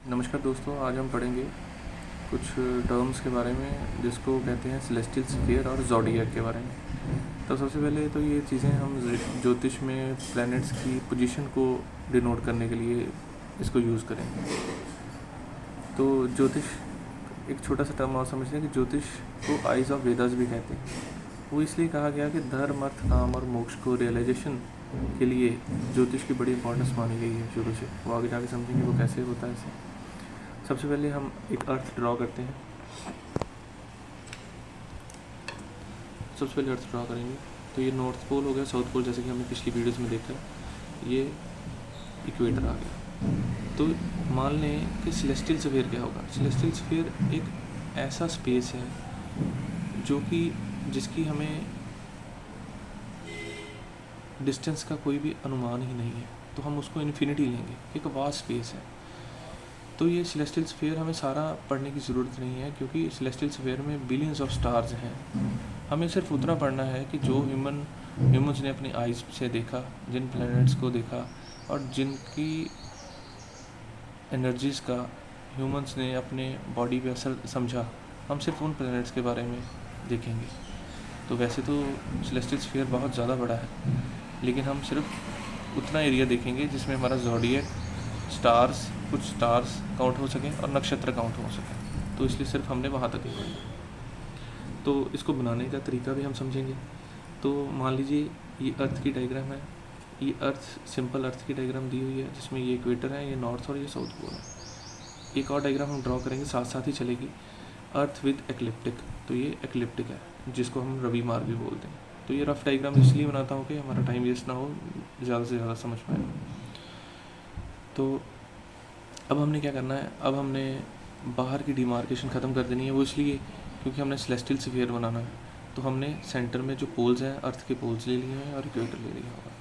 नमस्कार दोस्तों, आज हम पढ़ेंगे कुछ टर्म्स के बारे में जिसको कहते हैं सेलेस्टियल स्फीयर और ज़ोडिएक के बारे में। तो सबसे पहले तो ये चीज़ें हम ज्योतिष में प्लैनेट्स की पोजीशन को डिनोट करने के लिए इसको यूज़ करेंगे। तो ज्योतिष एक छोटा सा टर्म और समझते हैं कि ज्योतिष को आइज़ ऑफ वेदास भी कहते हैं। वो इसलिए कहा गया कि धर्म, अर्थ, काम और मोक्ष को रियलाइजेशन के लिए ज्योतिष की बड़ी इंपॉर्टेंस मानी गई है शुरू से। वो आगे जाके समझेंगे वो कैसे होता है ऐसे। सबसे पहले हम एक अर्थ ड्रॉ करते हैं। सबसे पहले अर्थ ड्रॉ करेंगे तो ये नॉर्थ पोल हो गया, साउथ पोल जैसे कि हमने पिछली वीडियोस में देखा, ये इक्वेटर आ गया। तो मान लें कि सेलेस्टियल स्फीयर क्या होगा। सेलेस्टियल स्फीयर एक ऐसा स्पेस है जो कि जिसकी हमें डिस्टेंस का कोई भी अनुमान ही नहीं है, तो हम उसको इन्फिनिटी लेंगे, एक वास्ट स्पेस है। तो ये सेलेस्टियल स्फीयर हमें सारा पढ़ने की ज़रूरत नहीं है, क्योंकि सेलेस्टियल स्फीयर में बिलियंस ऑफ स्टार्स हैं। हमें सिर्फ उतना पढ़ना है कि जो ह्यूमंस ने अपनी आइज़ से देखा, जिन प्लैनेट्स को देखा और जिनकी एनर्जीज़ का ह्यूमंस ने अपने बॉडी पे असर समझा, हम सिर्फ उन प्लैनेट्स के बारे में देखेंगे। तो वैसे तो सेलेस्टियल स्फीयर बहुत ज़्यादा बड़ा है, लेकिन हम सिर्फ उतना एरिया देखेंगे जिसमें हमारा ज़ोडिएक, स्टार्स, कुछ स्टार्स काउंट हो सकें और नक्षत्र काउंट हो सकें। तो इसलिए सिर्फ हमने वहाँ तक ही पढ़ना। तो इसको बनाने का तरीका भी हम समझेंगे। तो मान लीजिए ये अर्थ की डायग्राम है, ये अर्थ सिंपल अर्थ की डायग्राम दी हुई है जिसमें ये इक्वेटर है, ये नॉर्थ और ये साउथ पोल है। एक और डायग्राम हम ड्रॉ करेंगे, साथ साथ ही चलेगी, अर्थ विद एक्लिप्टिक। तो ये एक्लिप्टिक है जिसको हम रवि मार्ग भी बोलते हैं। तो ये रफ डायग्राम इसलिए बनाता हूँ कि हमारा टाइम वेस्ट ना हो, ज़्यादा से ज़्यादा समझ पाए। तो अब हमने क्या करना है, अब हमने बाहर की डिमार्केशन ख़त्म कर देनी है। वो इसलिए क्योंकि हमने सेलेस्टियल स्फीयर बनाना है। तो हमने सेंटर में जो पोल्स हैं, अर्थ के पोल्स ले लिए हैं और इक्वेटर ले लिया होगा।